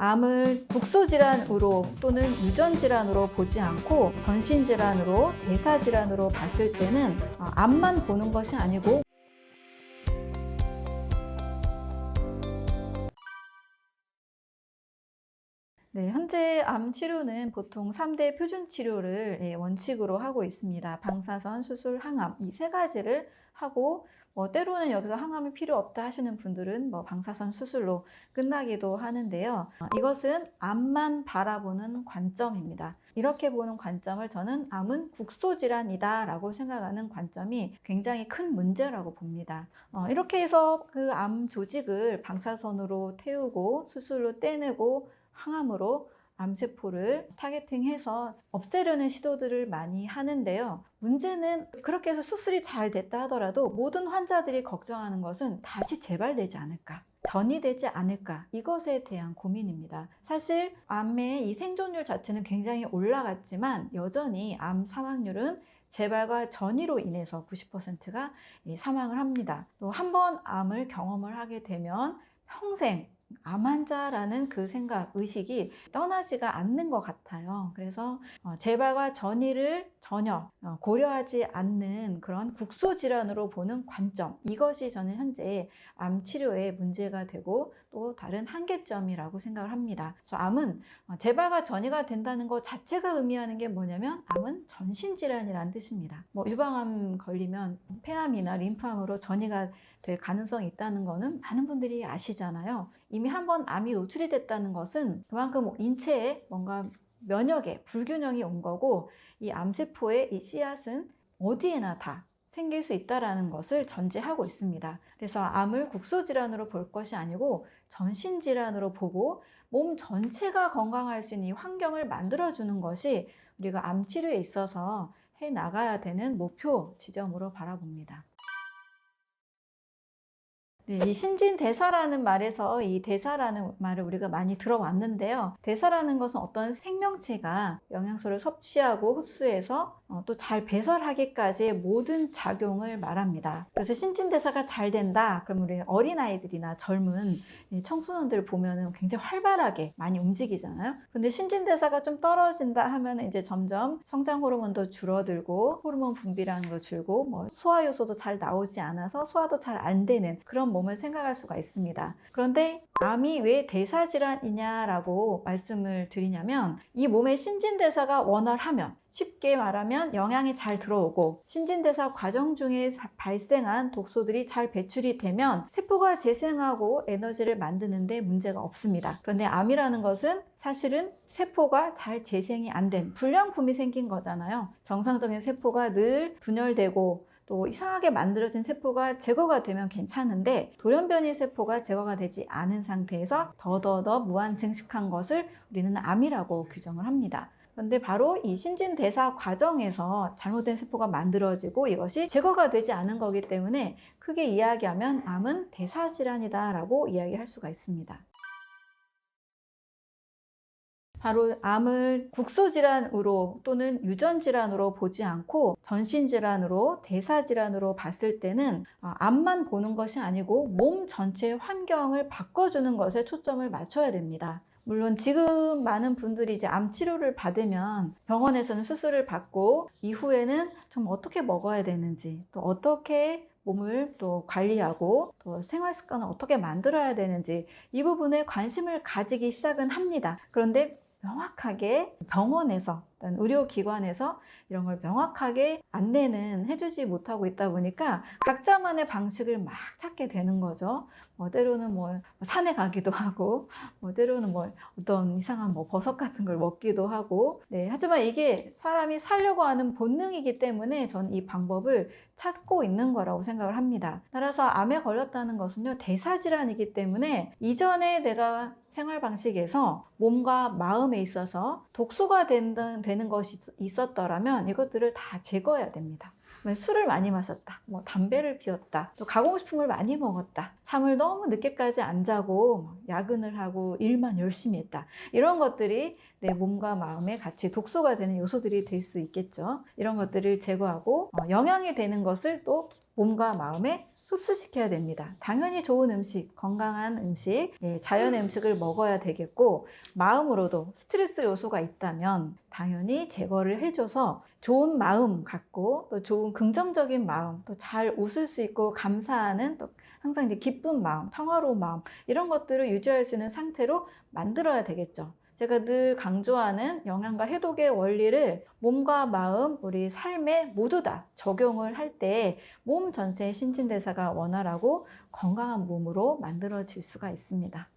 암을 국소질환으로 또는 유전질환으로 보지 않고 전신질환으로, 대사질환으로 봤을 때는 암만 보는 것이 아니고 네, 현재 암 치료는 보통 3대 표준 치료를 원칙으로 하고 있습니다. 방사선, 수술, 항암 이 세 가지를 하고 때로는 여기서 항암이 필요 없다 하시는 분들은 방사선 수술로 끝나기도 하는데요. 이것은 암만 바라보는 관점입니다. 이렇게 보는 관점을 저는 암은 국소질환이다 라고 생각하는 관점이 굉장히 큰 문제라고 봅니다. 이렇게 해서 그 암 조직을 방사선으로 태우고 수술로 떼내고 항암으로 암세포를 타겟팅해서 없애려는 시도들을 많이 하는데요. 문제는 그렇게 해서 수술이 잘 됐다 하더라도 모든 환자들이 걱정하는 것은 다시 재발되지 않을까, 전이되지 않을까, 이것에 대한 고민입니다. 사실 암의 이 생존율 자체는 굉장히 올라갔지만 여전히 암 사망률은 재발과 전이로 인해서 90%가 사망을 합니다. 또 한 번 암을 경험을 하게 되면 평생 암 환자라는 그 생각, 의식이 떠나지가 않는 것 같아요. 그래서 재발과 전이를 전혀 고려하지 않는 그런 국소질환으로 보는 관점, 이것이 저는 현재 암 치료의 문제가 되고 또 다른 한계점이라고 생각을 합니다. 그래서 암은 재발과 전이가 된다는 것 자체가 의미하는 게 뭐냐면 암은 전신질환이라는 뜻입니다. 유방암 걸리면 폐암이나 림프암으로 전이가 될 가능성이 있다는 거는 많은 분들이 아시잖아요. 이미 한번 암이 노출이 됐다는 것은 그만큼 인체에 뭔가 면역에 불균형이 온 거고, 이 암세포의 이 씨앗은 어디에나 다 생길 수 있다는 것을 전제하고 있습니다. 그래서 암을 국소질환으로 볼 것이 아니고 전신질환으로 보고 몸 전체가 건강할 수 있는 이 환경을 만들어주는 것이 우리가 암 치료에 있어서 해 나가야 되는 목표 지점으로 바라봅니다. 네, 이 신진대사라는 말에서 이 대사라는 말을 우리가 많이 들어왔는데요. 대사라는 것은 어떤 생명체가 영양소를 섭취하고 흡수해서 또 잘 배설하기까지의 모든 작용을 말합니다. 그래서 신진대사가 잘 된다, 그럼 우리 어린아이들이나 젊은 청소년들 보면은 굉장히 활발하게 많이 움직이잖아요. 근데 신진대사가 좀 떨어진다 하면 이제 점점 성장 호르몬도 줄어들고 호르몬 분비라는 거 줄고 소화효소도 잘 나오지 않아서 소화도 잘 안 되는 그런 몸을 생각할 수가 있습니다. 그런데 암이 왜 대사질환이냐라고 말씀을 드리냐면, 이 몸의 신진대사가 원활하면, 쉽게 말하면 영양이 잘 들어오고 신진대사 과정 중에 발생한 독소들이 잘 배출이 되면 세포가 재생하고 에너지를 만드는데 문제가 없습니다. 그런데 암이라는 것은 사실은 세포가 잘 재생이 안 된 불량품이 생긴 거잖아요. 정상적인 세포가 늘 분열되고 또 이상하게 만들어진 세포가 제거가 되면 괜찮은데, 돌연변이 세포가 제거가 되지 않은 상태에서 더더더 무한 증식한 것을 우리는 암이라고 규정을 합니다. 그런데 바로 이 신진대사 과정에서 잘못된 세포가 만들어지고 이것이 제거가 되지 않은 거기 때문에 크게 이야기하면 암은 대사질환이다 라고 이야기할 수가 있습니다. 바로 암을 국소질환으로 또는 유전질환으로 보지 않고 전신질환으로, 대사질환으로 봤을 때는 암만 보는 것이 아니고 몸 전체의 환경을 바꿔주는 것에 초점을 맞춰야 됩니다. 물론 지금 많은 분들이 이제 암 치료를 받으면 병원에서는 수술을 받고 이후에는 좀 어떻게 먹어야 되는지, 또 어떻게 몸을 또 관리하고 또 생활 습관을 어떻게 만들어야 되는지 이 부분에 관심을 가지기 시작은 합니다. 그런데 명확하게 병원에서 어떤 의료기관에서 이런 걸 명확하게 안내는 해주지 못하고 있다 보니까 각자만의 방식을 막 찾게 되는 거죠. 때로는 산에 가기도 하고, 때로는 어떤 이상한 버섯 같은 걸 먹기도 하고, 네, 하지만 이게 사람이 살려고 하는 본능이기 때문에 저는 이 방법을 찾고 있는 거라고 생각을 합니다. 따라서 암에 걸렸다는 것은요, 대사질환이기 때문에 이전에 내가 생활 방식에서 몸과 마음에 있어서 독소가 되는 것이 있었더라면 이것들을 다 제거해야 됩니다. 술을 많이 마셨다, 담배를 피웠다, 또 가공식품을 많이 먹었다, 잠을 너무 늦게까지 안 자고 야근을 하고 일만 열심히 했다, 이런 것들이 내 몸과 마음에 같이 독소가 되는 요소들이 될 수 있겠죠. 이런 것들을 제거하고 영양이 되는 것을 또 몸과 마음에 흡수시켜야 됩니다. 당연히 좋은 음식, 건강한 음식, 자연의 음식을 먹어야 되겠고, 마음으로도 스트레스 요소가 있다면 당연히 제거를 해줘서 좋은 마음 갖고 또 좋은 긍정적인 마음, 또 잘 웃을 수 있고 감사하는, 또 항상 이제 기쁜 마음, 평화로운 마음, 이런 것들을 유지할 수 있는 상태로 만들어야 되겠죠. 제가 늘 강조하는 영양과 해독의 원리를 몸과 마음, 우리 삶에 모두 다 적용을 할 때 몸 전체의 신진대사가 원활하고 건강한 몸으로 만들어질 수가 있습니다.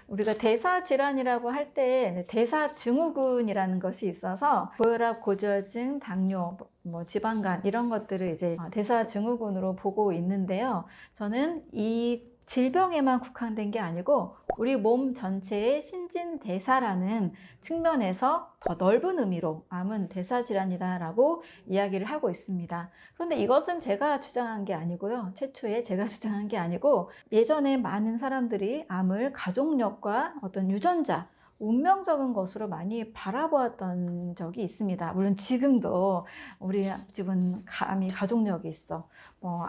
우리가 대사질환이라고 할 때 대사증후군이라는 것이 있어서 고혈압, 고지혈증, 당뇨, 지방간 이런 것들을 이제 대사증후군으로 보고 있는데요. 저는 이 질병에만 국한된 게 아니고 우리 몸 전체의 신진대사라는 측면에서 더 넓은 의미로 암은 대사질환이다라고 이야기를 하고 있습니다. 그런데 이것은 제가 주장한 게 아니고요. 최초에 제가 주장한 게 아니고 예전에 많은 사람들이 암을 가족력과 어떤 유전자, 운명적인 것으로 많이 바라보았던 적이 있습니다. 물론 지금도 우리 집은 암이 가족력이 있어.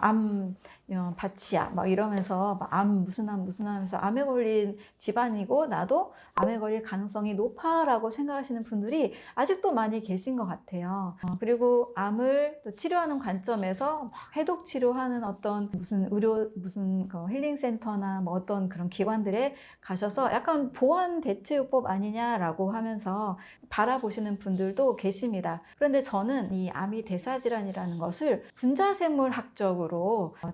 암 밭이야 막 이러면서 암 무슨 암 하면서 암에 걸린 집안이고 나도 암에 걸릴 가능성이 높아라고 생각하시는 분들이 아직도 많이 계신 것 같아요. 그리고 암을 또 치료하는 관점에서 막 해독 치료하는 어떤 무슨 힐링 센터나 어떤 그런 기관들에 가셔서 약간 보완 대체요법 아니냐라고 하면서 바라보시는 분들도 계십니다. 그런데 저는 이 암이 대사질환이라는 것을 분자생물학적으로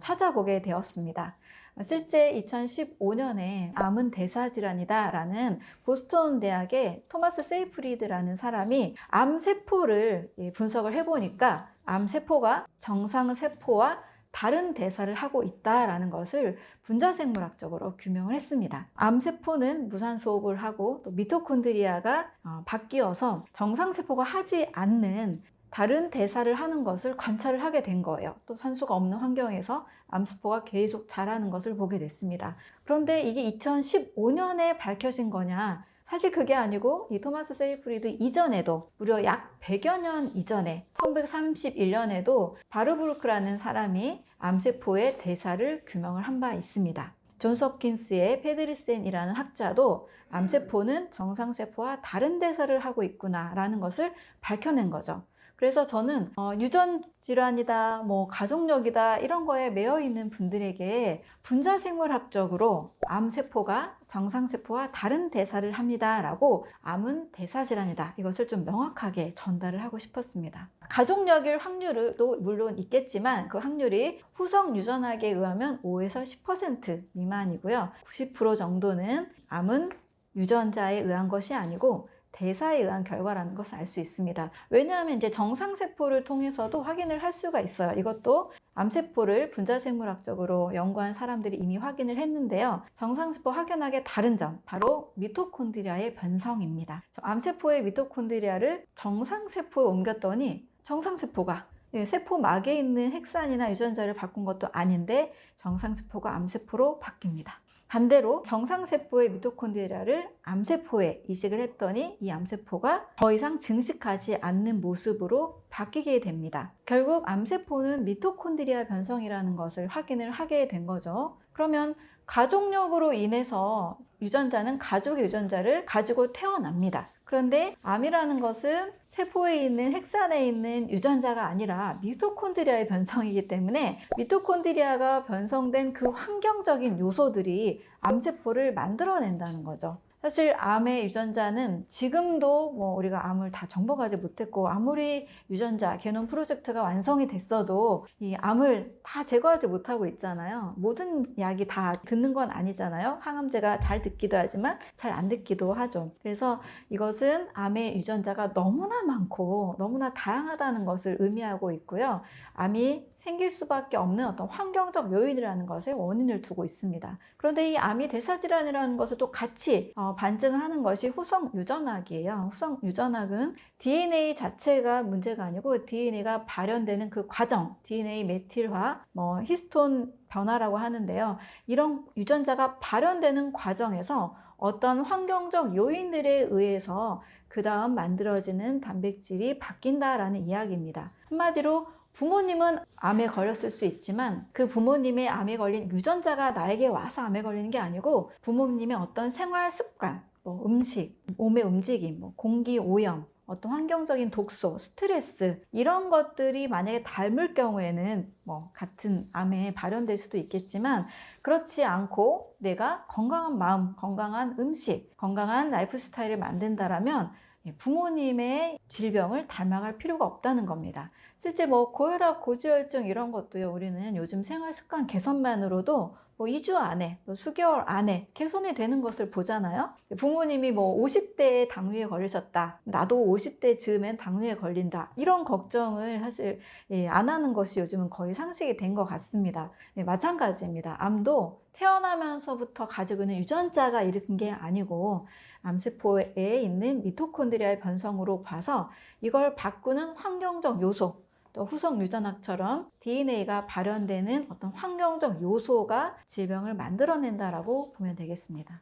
찾아보게 되었습니다. 실제 2015년에 암은 대사질환이다 라는 보스턴 대학의 토마스 세이프리드라는 사람이 암세포를 분석을 해보니까 암세포가 정상세포와 다른 대사를 하고 있다라는 것을 분자생물학적으로 규명을 했습니다. 암세포는 무산소호흡을 하고 또 미토콘드리아가 바뀌어서 정상세포가 하지 않는 다른 대사를 하는 것을 관찰을 하게 된 거예요. 또 산소가 없는 환경에서 암세포가 계속 자라는 것을 보게 됐습니다. 그런데 이게 2015년에 밝혀진 거냐? 사실 그게 아니고 이 토마스 세이프리드 이전에도 무려 약 100여 년 이전에 1931년에도 바르부르크라는 사람이 암세포의 대사를 규명을 한 바 있습니다. 존스 홉킨스의 페드리센이라는 학자도 암세포는 정상세포와 다른 대사를 하고 있구나 라는 것을 밝혀낸 거죠. 그래서 저는 유전질환이다, 가족력이다 이런 거에 매여 있는 분들에게 분자생물학적으로 암세포가 정상세포와 다른 대사를 합니다 라고 암은 대사질환이다 이것을 좀 명확하게 전달을 하고 싶었습니다. 가족력일 확률도 물론 있겠지만 그 확률이 후성 유전학에 의하면 5에서 10% 미만이고요. 90% 정도는 암은 유전자에 의한 것이 아니고 대사에 의한 결과라는 것을 알 수 있습니다. 왜냐하면 이제 정상세포를 통해서도 확인을 할 수가 있어요. 이것도 암세포를 분자생물학적으로 연구한 사람들이 이미 확인을 했는데요. 정상세포 확연하게 다른 점, 바로 미토콘드리아의 변성입니다. 암세포의 미토콘드리아를 정상세포에 옮겼더니 정상세포가 세포막에 있는 핵산이나 유전자를 바꾼 것도 아닌데 정상세포가 암세포로 바뀝니다. 반대로 정상세포의 미토콘드리아를 암세포에 이식을 했더니 이 암세포가 더 이상 증식하지 않는 모습으로 바뀌게 됩니다. 결국 암세포는 미토콘드리아 변성이라는 것을 확인을 하게 된 거죠. 그러면 가족력으로 인해서 유전자는 가족의 유전자를 가지고 태어납니다. 그런데 암이라는 것은 세포에 있는 핵산에 있는 유전자가 아니라 미토콘드리아의 변성이기 때문에 미토콘드리아가 변성된 그 환경적인 요소들이 암세포를 만들어낸다는 거죠. 사실 암의 유전자는 지금도 우리가 암을 다 정복하지 못했고 아무리 유전자 게놈 프로젝트가 완성이 됐어도 이 암을 다 제거하지 못하고 있잖아요. 모든 약이 다 듣는 건 아니잖아요. 항암제가 잘 듣기도 하지만 잘 안 듣기도 하죠. 그래서 이것은 암의 유전자가 너무나 많고 너무나 다양하다는 것을 의미하고 있고요. 암이 생길 수밖에 없는 어떤 환경적 요인이라는 것에 원인을 두고 있습니다. 그런데 이 암이 대사질환이라는 것을 또 같이 반증을 하는 것이 후성 유전학이에요. 후성 유전학은 DNA 자체가 문제가 아니고 DNA가 발현되는 그 과정, DNA 메틸화, 히스톤 변화라고 하는데요. 이런 유전자가 발현되는 과정에서 어떤 환경적 요인들에 의해서 그 다음 만들어지는 단백질이 바뀐다라는 이야기입니다. 한마디로 부모님은 암에 걸렸을 수 있지만 그 부모님의 암에 걸린 유전자가 나에게 와서 암에 걸리는 게 아니고 부모님의 어떤 생활 습관, 뭐 음식, 몸의 움직임, 뭐 공기 오염, 어떤 환경적인 독소, 스트레스 이런 것들이 만약에 닮을 경우에는 뭐 같은 암에 발현될 수도 있겠지만 그렇지 않고 내가 건강한 마음, 건강한 음식, 건강한 라이프 스타일을 만든다라면 부모님의 질병을 닮아갈 필요가 없다는 겁니다. 실제 뭐 고혈압, 고지혈증 이런 것도요, 우리는 요즘 생활 습관 개선만으로도 뭐 2주 안에, 또 수개월 안에 개선이 되는 것을 보잖아요. 부모님이 뭐 50대에 당뇨에 걸리셨다. 나도 50대 즈음엔 당뇨에 걸린다. 이런 걱정을 사실 안 하는 것이 요즘은 거의 상식이 된 것 같습니다. 마찬가지입니다. 암도 태어나면서부터 가지고 있는 유전자가 일으킨 게 아니고 암세포에 있는 미토콘드리아의 변성으로 봐서 이걸 바꾸는 환경적 요소, 또 후속 유전학처럼 DNA가 발현되는 어떤 환경적 요소가 질병을 만들어낸다라고 보면 되겠습니다.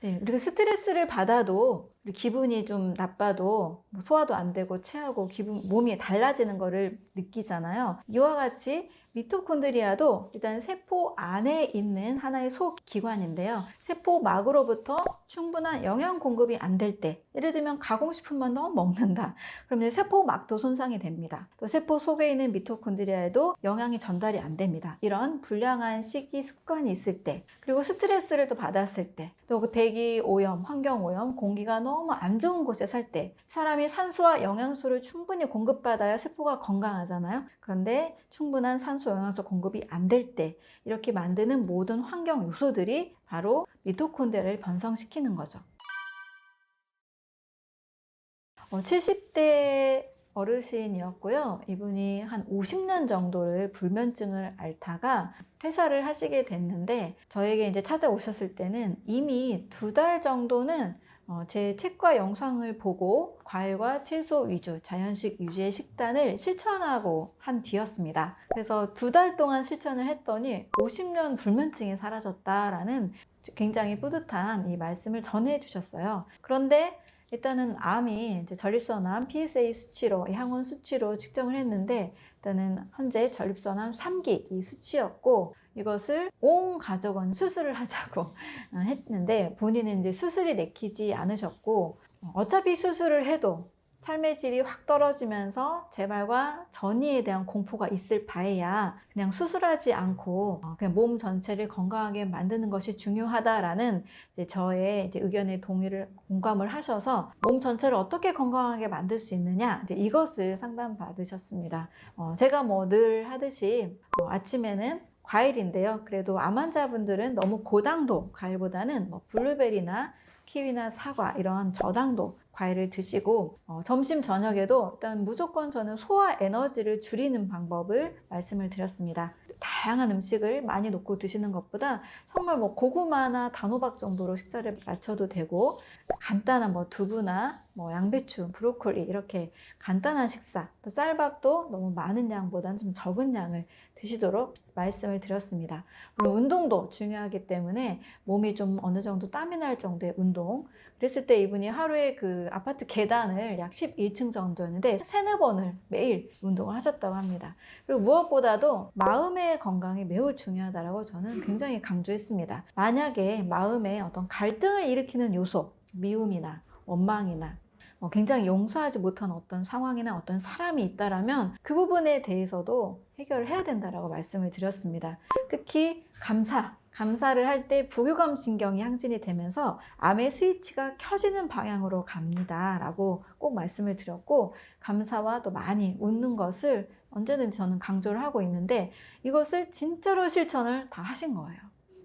네, 우리가 스트레스를 받아도 기분이 좀 나빠도 소화도 안 되고 체하고 몸이 달라지는 거를 느끼잖아요. 이와 같이 미토콘드리아도 일단 세포 안에 있는 하나의 소기관인데요. 세포막으로부터 충분한 영양 공급이 안 될 때, 예를 들면 가공식품만 너무 먹는다. 그러면 세포막도 손상이 됩니다. 또 세포 속에 있는 미토콘드리아에도 영양이 전달이 안 됩니다. 이런 불량한 식이 습관이 있을 때, 그리고 스트레스를 또 받았을 때, 또 그 대기 오염, 환경 오염, 공기가 너무 안 좋은 곳에 살 때, 사람이 산소와 영양소를 충분히 공급받아야 세포가 건강하잖아요. 그런데 충분한 산소, 영양소 공급이 안 될 때, 이렇게 만드는 모든 환경 요소들이 바로 미토콘드리아를 변성시키는 거죠. 70대 어르신이었고요. 이분이 한 50년 정도를 불면증을 앓다가 퇴사를 하시게 됐는데 저에게 이제 찾아오셨을 때는 이미 2달 정도는 제 책과 영상을 보고 과일과 채소 위주, 자연식 위주의 식단을 실천하고 한 뒤였습니다. 그래서 2달 동안 실천을 했더니 50년 불면증이 사라졌다라는 굉장히 뿌듯한 이 말씀을 전해 주셨어요. 그런데 일단은 암이 이제 전립선암 PSA 수치로, 항원 수치로 측정을 했는데 일단은 현재 전립선암 3기 이 수치였고 이것을 온 가족은 수술을 하자고 했는데 본인은 이제 수술이 내키지 않으셨고 어차피 수술을 해도 삶의 질이 확 떨어지면서 재발과 전이에 대한 공포가 있을 바에야 그냥 수술하지 않고 그냥 몸 전체를 건강하게 만드는 것이 중요하다라는 이제 저의 이제 의견에 공감을 하셔서 몸 전체를 어떻게 건강하게 만들 수 있느냐 이제 이것을 상담받으셨습니다. 제가 뭐 늘 하듯이 아침에는 과일인데요. 그래도 암 환자분들은 너무 고당도 과일보다는 뭐 블루베리나 키위나 사과 이런 저당도 과일을 드시고 점심 저녁에도 일단 무조건 저는 소화 에너지를 줄이는 방법을 말씀을 드렸습니다. 다양한 음식을 많이 놓고 드시는 것보다 정말 뭐 고구마나 단호박 정도로 식사를 맞춰도 되고 간단한 뭐 두부나 뭐 양배추, 브로콜리 이렇게 간단한 식사, 또 쌀밥도 너무 많은 양보다는 좀 적은 양을 드시도록 말씀을 드렸습니다. 물론 운동도 중요하기 때문에 몸이 좀 어느 정도 땀이 날 정도의 운동. 그랬을 때 이분이 하루에 그 아파트 계단을 약 11층 정도였는데 3-4번을 매일 운동을 하셨다고 합니다. 그리고 무엇보다도 마음의 건강이 매우 중요하다고 저는 굉장히 강조했습니다. 만약에 마음에 어떤 갈등을 일으키는 요소, 미움이나 원망이나 굉장히 용서하지 못한 어떤 상황이나 어떤 사람이 있다라면 그 부분에 대해서도 해결을 해야 된다라고 말씀을 드렸습니다. 특히 감사를 할 때 부교감 신경이 항진이 되면서 암의 스위치가 켜지는 방향으로 갑니다 라고 꼭 말씀을 드렸고 감사와 또 많이 웃는 것을 언제든지 저는 강조를 하고 있는데 이것을 진짜로 실천을 다 하신 거예요.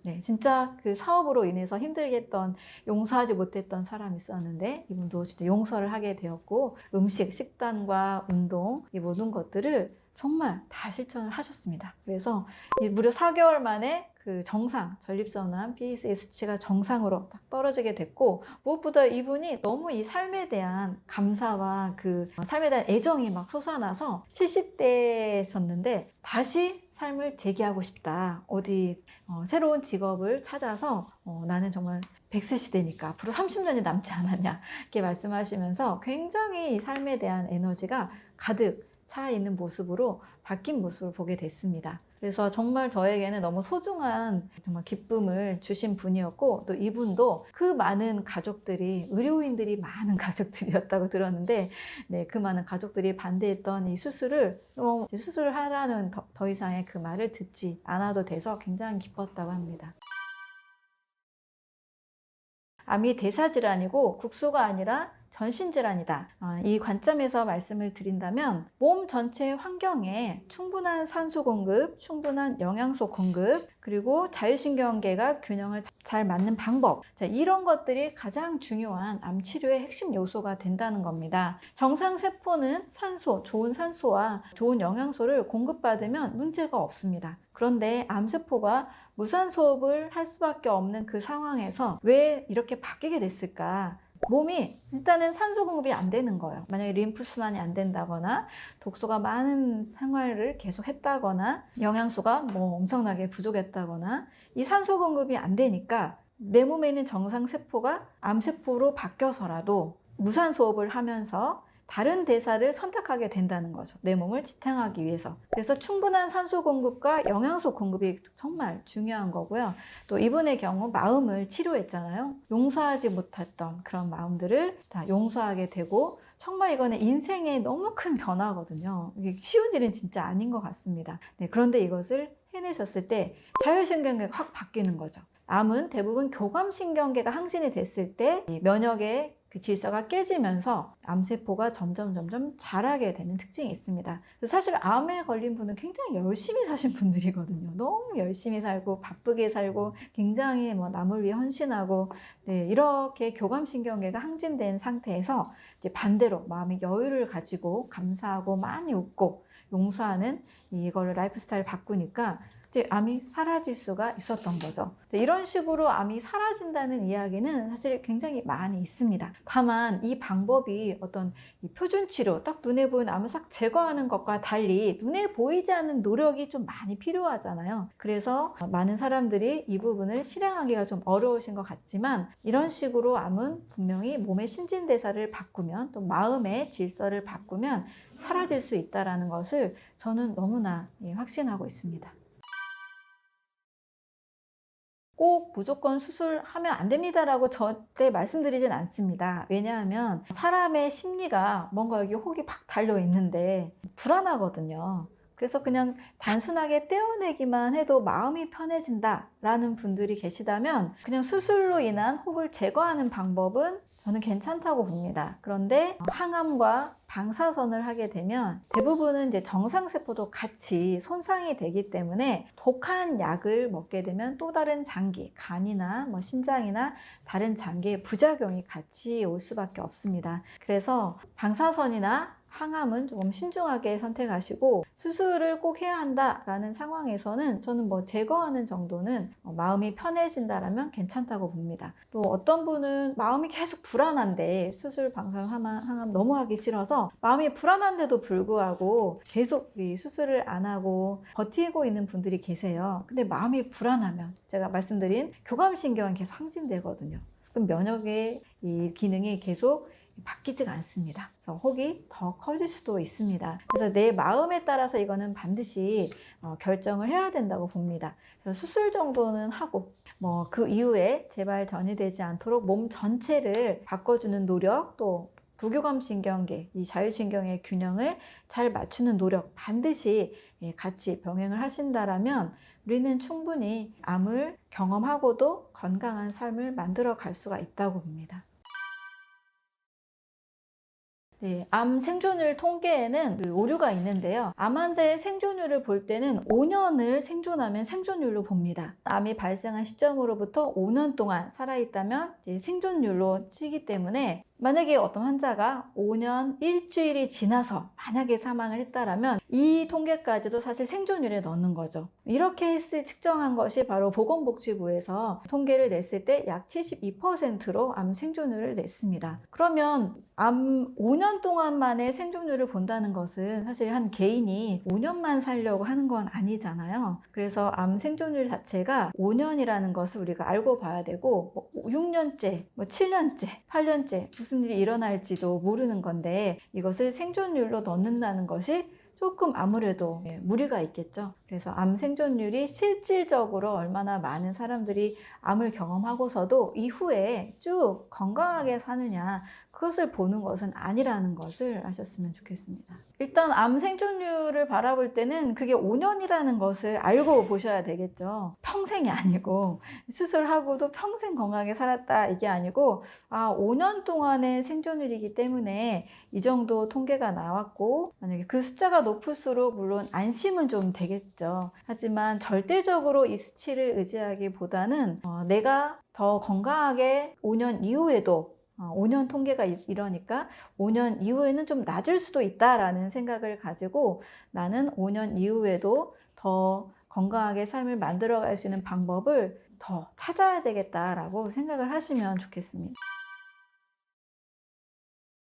네, 진짜 그 사업으로 인해서 힘들게 했던 용서하지 못했던 사람이 있었는데 이분도 진짜 용서를 하게 되었고 음식, 식단과 운동 이 모든 것들을 정말 다 실천을 하셨습니다. 그래서 무려 4개월 만에 그 정상, 전립선암 PSA 수치가 정상으로 딱 떨어지게 됐고 무엇보다 이분이 너무 이 삶에 대한 감사와 그 삶에 대한 애정이 막 솟아나서 70대였었는데 다시 삶을 재기하고 싶다. 어디 새로운 직업을 찾아서 나는 정말 100세 시대니까 앞으로 30년이 남지 않았냐 이렇게 말씀하시면서 굉장히 이 삶에 대한 에너지가 가득 차 있는 모습으로 바뀐 모습을 보게 됐습니다. 그래서 정말 저에게는 너무 소중한 정말 기쁨을 주신 분이었고, 또 이분도 그 많은 가족들이, 의료인들이 많은 가족들이었다고 들었는데, 네, 그 많은 가족들이 반대했던 이 수술을 수술을 하라는 더 이상의 그 말을 듣지 않아도 돼서 굉장히 기뻤다고 합니다. 암이 대사질환이고 국소가 아니라 전신질환이다. 이 관점에서 말씀을 드린다면 몸 전체 환경에 충분한 산소 공급, 충분한 영양소 공급, 그리고 자율신경계가 균형을 잘 맞는 방법, 이런 것들이 가장 중요한 암 치료의 핵심 요소가 된다는 겁니다. 정상 세포는 산소, 좋은 산소와 좋은 영양소를 공급받으면 문제가 없습니다. 그런데 암세포가 무산소흡을 할 수밖에 없는 그 상황에서 왜 이렇게 바뀌게 됐을까? 몸이 일단은 산소 공급이 안 되는 거예요. 만약에 림프순환이 안 된다거나 독소가 많은 생활을 계속 했다거나 영양소가 엄청나게 부족했다거나 이 산소 공급이 안 되니까 내 몸에 있는 정상 세포가 암세포로 바뀌어서라도 무산소흡을 하면서 다른 대사를 선택하게 된다는 거죠. 내 몸을 지탱하기 위해서. 그래서 충분한 산소 공급과 영양소 공급이 정말 중요한 거고요. 또 이분의 경우 마음을 치료했잖아요. 용서하지 못했던 그런 마음들을 다 용서하게 되고, 정말 이거는 인생에 너무 큰 변화거든요. 이게 쉬운 일은 진짜 아닌 것 같습니다. 네, 그런데 이것을 해내셨을 때 자율신경계가 확 바뀌는 거죠. 암은 대부분 교감신경계가 항진이 됐을 때 면역의 그 질서가 깨지면서 암세포가 점점 자라게 되는 특징이 있습니다. 사실 암에 걸린 분은 굉장히 열심히 사신 분들이거든요. 너무 열심히 살고 바쁘게 살고 굉장히 남을 위해 헌신하고, 네, 이렇게 교감신경계가 항진된 상태에서 이제 반대로 마음의 여유를 가지고 감사하고 많이 웃고 용서하는 이거를 라이프 스타일 바꾸니까 암이 사라질 수가 있었던 거죠. 이런 식으로 암이 사라진다는 이야기는 사실 굉장히 많이 있습니다. 다만 이 방법이 어떤 표준 치료, 딱 눈에 보이는 암을 싹 제거하는 것과 달리 눈에 보이지 않는 노력이 좀 많이 필요하잖아요. 그래서 많은 사람들이 이 부분을 실행하기가 좀 어려우신 것 같지만, 이런 식으로 암은 분명히 몸의 신진대사를 바꾸면, 또 마음의 질서를 바꾸면 사라질 수 있다는 것을 저는 너무나 확신하고 있습니다. 꼭 무조건 수술하면 안 됩니다라고 절대 말씀드리진 않습니다. 왜냐하면 사람의 심리가 뭔가 여기 혹이 팍 달려 있는데 불안하거든요. 그래서 그냥 단순하게 떼어내기만 해도 마음이 편해진다라는 분들이 계시다면 그냥 수술로 인한 혹을 제거하는 방법은 저는 괜찮다고 봅니다. 그런데 항암과 방사선을 하게 되면 대부분은 이제 정상세포도 같이 손상이 되기 때문에 독한 약을 먹게 되면 또 다른 장기, 간이나 신장이나 다른 장기의 부작용이 같이 올 수밖에 없습니다. 그래서 방사선이나 항암은 조금 신중하게 선택하시고, 수술을 꼭 해야 한다라는 상황에서는 저는 제거하는 정도는 마음이 편해진다라면 괜찮다고 봅니다. 또 어떤 분은 마음이 계속 불안한데 수술, 방사선, 항암 너무 하기 싫어서 마음이 불안한데도 불구하고 계속 이 수술을 안 하고 버티고 있는 분들이 계세요. 근데 마음이 불안하면 제가 말씀드린 교감신경은 계속 항진되거든요. 그럼 면역의 이 기능이 계속 바뀌지가 않습니다. 그래서 혹이 더 커질 수도 있습니다. 그래서 내 마음에 따라서 이거는 반드시 결정을 해야 된다고 봅니다. 그래서 수술 정도는 하고 그 이후에 재발 전이되지 않도록 몸 전체를 바꿔주는 노력, 또 부교감신경계, 이 자율신경의 균형을 잘 맞추는 노력 반드시 같이 병행을 하신다라면 우리는 충분히 암을 경험하고도 건강한 삶을 만들어 갈 수가 있다고 봅니다. 네, 암 생존율 통계에는 그 오류가 있는데요. 암 환자의 생존율을 볼 때는 5년을 생존하면 생존율로 봅니다. 암이 발생한 시점으로부터 5년 동안 살아있다면 이제 생존율로 치기 때문에 만약에 어떤 환자가 5년 일주일이 지나서 만약에 사망을 했다라면 이 통계까지도 사실 생존율에 넣는 거죠. 이렇게 측정한 것이 바로 보건복지부에서 통계를 냈을 때 약 72%로 암 생존율을 냈습니다. 그러면 암 5년 동안 만에 생존율을 본다는 것은 사실 한 개인이 5년만 살려고 하는 건 아니잖아요. 그래서 암 생존율 자체가 5년이라는 것을 우리가 알고 봐야 되고 6년째, 7년째, 8년째 무슨 일이 일어날지도 모르는 건데 이것을 생존율로 넣는다는 것이 조금 아무래도 무리가 있겠죠. 그래서 암 생존율이 실질적으로 얼마나 많은 사람들이 암을 경험하고서도 이후에 쭉 건강하게 사느냐, 그것을 보는 것은 아니라는 것을 아셨으면 좋겠습니다. 일단 암 생존율을 바라볼 때는 그게 5년이라는 것을 알고 보셔야 되겠죠. 평생이 아니고 수술하고도 평생 건강하게 살았다 이게 아니고 5년 동안의 생존율이기 때문에 이 정도 통계가 나왔고 만약에 그 숫자가 높을수록 물론 안심은 좀 되겠죠. 하지만 절대적으로 이 수치를 의지하기보다는 내가 더 건강하게 5년 이후에도 5년 통계가 이러니까 5년 이후에는 좀 낮을 수도 있다라는 생각을 가지고 나는 5년 이후에도 더 건강하게 삶을 만들어갈 수 있는 방법을 더 찾아야 되겠다라고 생각을 하시면 좋겠습니다.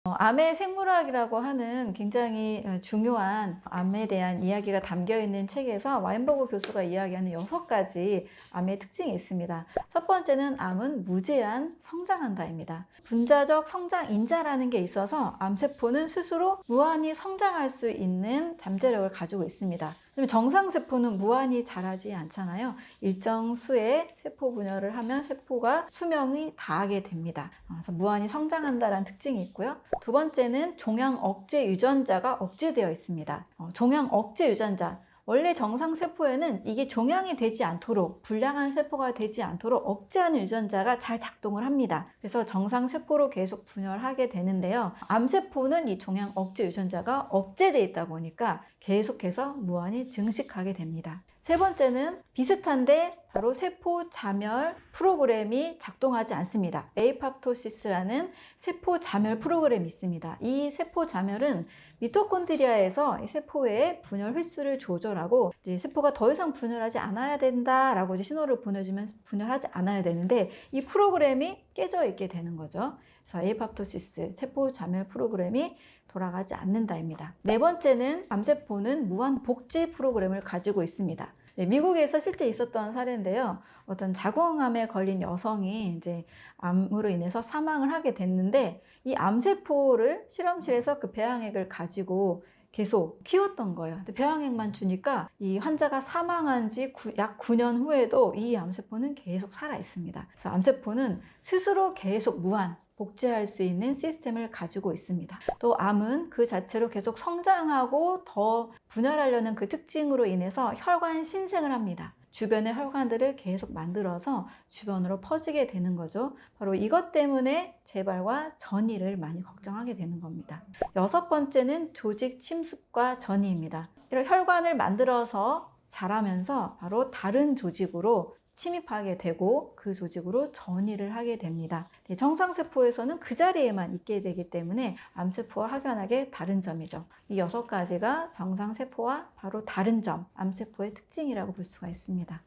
암의 생물학이라고 하는 굉장히 중요한 암에 대한 이야기가 담겨 있는 책에서 와인버그 교수가 이야기하는 6가지 암의 특징이 있습니다. 첫 번째는 암은 무제한 성장한다입니다. 분자적 성장 인자라는 게 있어서 암세포는 스스로 무한히 성장할 수 있는 잠재력을 가지고 있습니다. 정상세포는 무한히 자라지 않잖아요. 일정 수의 세포 분열을 하면 세포가 수명이 다하게 됩니다. 그래서 무한히 성장한다는 특징이 있고요. 두 번째는 종양 억제 유전자가 억제되어 있습니다. 종양 억제 유전자. 원래 정상세포에는 이게 종양이 되지 않도록, 불량한 세포가 되지 않도록 억제하는 유전자가 잘 작동을 합니다. 그래서 정상세포로 계속 분열하게 되는데요. 암세포는 이 종양 억제 유전자가 억제되어 있다 보니까 계속해서 무한히 증식하게 됩니다. 세 번째는 비슷한데 바로 세포 자멸 프로그램이 작동하지 않습니다. 에이팝토시스라는 세포 자멸 프로그램이 있습니다. 이 세포 자멸은 미토콘드리아에서 이 세포의 분열 횟수를 조절하고 이제 세포가 더 이상 분열하지 않아야 된다라고 이제 신호를 보내주면 분열하지 않아야 되는데 이 프로그램이 깨져 있게 되는 거죠. 그래서 에이팝토시스 세포 자멸 프로그램이 돌아가지 않는다입니다. 네 번째는 암세포는 무한 복제 프로그램을 가지고 있습니다. 미국에서 실제 있었던 사례인데요. 어떤 자궁암에 걸린 여성이 이제 암으로 인해서 사망을 하게 됐는데 이 암세포를 실험실에서 그 배양액을 가지고 계속 키웠던 거예요. 근데 배양액만 주니까 이 환자가 사망한 지 약 9년 후에도 이 암세포는 계속 살아 있습니다. 그래서 암세포는 스스로 계속 무한 복제할 수 있는 시스템을 가지고 있습니다. 또 암은 그 자체로 계속 성장하고 더 분열하려는 그 특징으로 인해서 혈관 신생을 합니다. 주변의 혈관들을 계속 만들어서 주변으로 퍼지게 되는 거죠. 바로 이것 때문에 재발과 전이를 많이 걱정하게 되는 겁니다. 여섯 번째는 조직 침습과 전이입니다. 이런 혈관을 만들어서 자라면서 바로 다른 조직으로 침입하게 되고 그 조직으로 전이를 하게 됩니다. 정상세포에서는 그 자리에만 있게 되기 때문에 암세포와 확연하게 다른 점이죠. 이 6가지가 정상세포와 바로 다른 점, 암세포의 특징이라고 볼 수가 있습니다.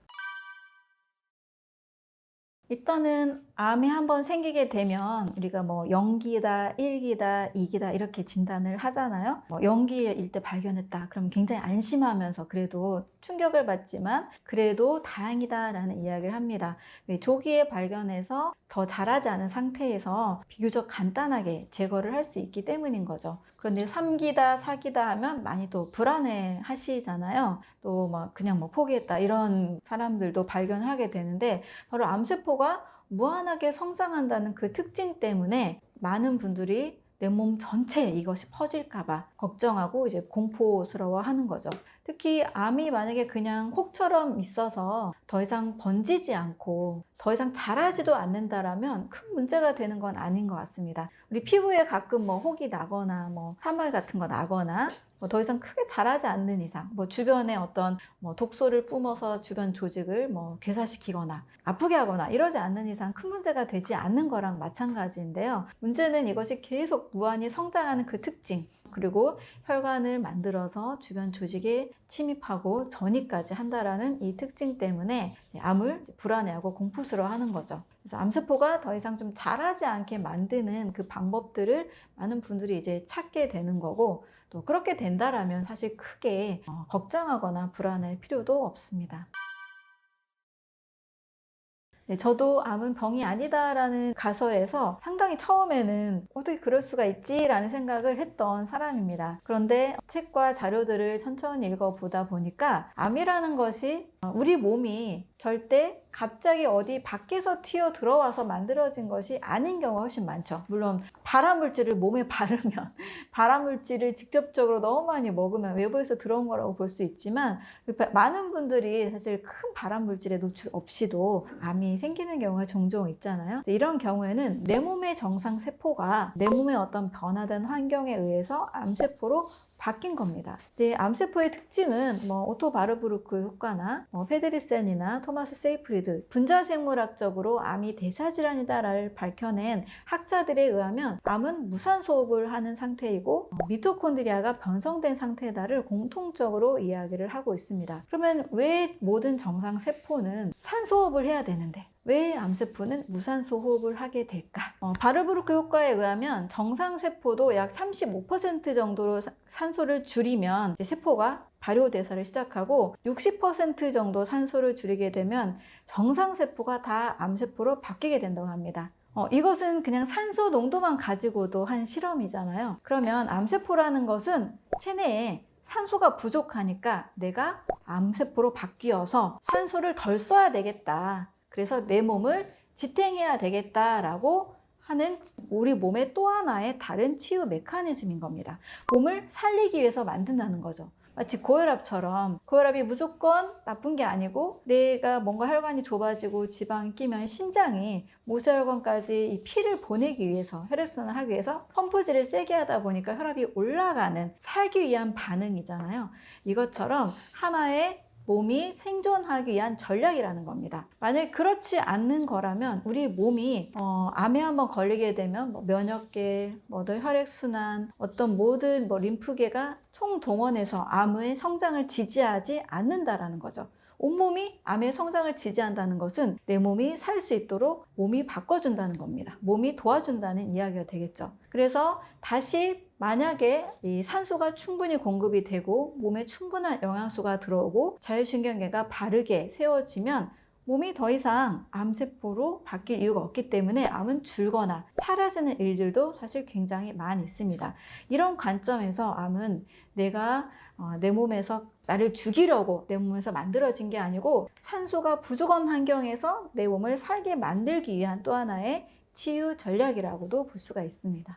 일단은 암이 한번 생기게 되면 우리가 0기다, 1기다, 2기다 이렇게 진단을 하잖아요. 0기일 때 발견했다. 그럼 굉장히 안심하면서 그래도 충격을 받지만 그래도 다행이다라는 이야기를 합니다. 조기에 발견해서 더 자라지 않은 상태에서 비교적 간단하게 제거를 할 수 있기 때문인 거죠. 그런데 3기다, 4기다 하면 많이 또 불안해 하시잖아요. 또 그냥 포기했다 이런 사람들도 발견하게 되는데 바로 암세포가 무한하게 성장한다는 그 특징 때문에 많은 분들이 내 몸 전체에 이것이 퍼질까봐 걱정하고 이제 공포스러워 하는 거죠. 특히 암이 만약에 그냥 혹처럼 있어서 더 이상 번지지 않고 더 이상 자라지도 않는다라면 큰 문제가 되는 건 아닌 것 같습니다. 우리 피부에 가끔 뭐 혹이 나거나 뭐 사물 같은 거 나거나 뭐 더 이상 크게 자라지 않는 이상, 뭐 주변에 어떤 뭐 독소를 뿜어서 주변 조직을 뭐 괴사시키거나 아프게 하거나 이러지 않는 이상 큰 문제가 되지 않는 거랑 마찬가지인데요. 문제는 이것이 계속 무한히 성장하는 그 특징, 그리고 혈관을 만들어서 주변 조직에 침입하고 전이까지 한다라는 이 특징 때문에 암을 불안해하고 공포스러워하는 거죠. 그래서 암세포가 더 이상 좀 자라지 않게 만드는 그 방법들을 많은 분들이 이제 찾게 되는 거고, 또 그렇게 된다라면 사실 크게 걱정하거나 불안할 필요도 없습니다. 네, 저도 암은 병이 아니다라는 가설에서 상당히 처음에는 어떻게 그럴 수가 있지라는 생각을 했던 사람입니다. 그런데 책과 자료들을 천천히 읽어보다 보니까 암이라는 것이 우리 몸이 절대 갑자기 어디 밖에서 튀어 들어와서 만들어진 것이 아닌 경우가 훨씬 많죠. 물론 발암물질을 몸에 바르면 발암물질을 직접적으로 너무 많이 먹으면 외부에서 들어온 거라고 볼 수 있지만, 많은 분들이 사실 큰 발암물질에 노출 없이도 암이 생기는 경우가 종종 있잖아요. 이런 경우에는 내 몸의 정상 세포가 내 몸의 어떤 변화된 환경에 의해서 암세포로 바뀐 겁니다. 암세포의 특징은 뭐 오토 바르부르크 효과나 페드리센이나 토마스 세이프리드, 분자생물학적으로 암이 대사질환이다를 밝혀낸 학자들에 의하면 암은 무산소호흡을 하는 상태이고 미토콘드리아가 변성된 상태다를 공통적으로 이야기를 하고 있습니다. 그러면 왜 모든 정상 세포는 산소호흡을 해야 되는데 왜 암세포는 무산소 호흡을 하게 될까? 바르부르크 효과에 의하면 정상세포도 약 35% 정도로 산소를 줄이면 세포가 발효대사를 시작하고 60% 정도 산소를 줄이게 되면 정상세포가 다 암세포로 바뀌게 된다고 합니다. 이것은 그냥 산소 농도만 가지고도 한 실험이잖아요. 그러면 암세포라는 것은 체내에 산소가 부족하니까 내가 암세포로 바뀌어서 산소를 덜 써야 되겠다. 그래서 내 몸을 지탱해야 되겠다라고 하는 우리 몸의 또 하나의 다른 치유 메커니즘인 겁니다. 몸을 살리기 위해서 만든다는 거죠. 마치 고혈압처럼 고혈압이 무조건 나쁜 게 아니고 내가 뭔가 혈관이 좁아지고 지방이 끼면 신장이 모세혈관까지 이 피를 보내기 위해서 혈액순환을 하기 위해서 펌프질을 세게 하다 보니까 혈압이 올라가는 살기 위한 반응이잖아요. 이것처럼 하나의 몸이 생존하기 위한 전략이라는 겁니다. 만약에 그렇지 않는 거라면 우리 몸이 암에 한번 걸리게 되면 면역계, 혈액순환, 어떤 모든 림프계가 총동원해서 암의 성장을 지지하지 않는다라는 거죠. 온몸이 암의 성장을 지지한다는 것은 내 몸이 살 수 있도록 몸이 바꿔준다는 겁니다. 몸이 도와준다는 이야기가 되겠죠. 그래서 다시 만약에 이 산소가 충분히 공급이 되고 몸에 충분한 영양소가 들어오고 자율신경계가 바르게 세워지면 몸이 더 이상 암세포로 바뀔 이유가 없기 때문에 암은 줄거나 사라지는 일들도 사실 굉장히 많이 있습니다. 이런 관점에서 암은 내가 내 몸에서 나를 죽이려고 내 몸에서 만들어진 게 아니고 산소가 부족한 환경에서 내 몸을 살게 만들기 위한 또 하나의 치유 전략이라고도 볼 수가 있습니다.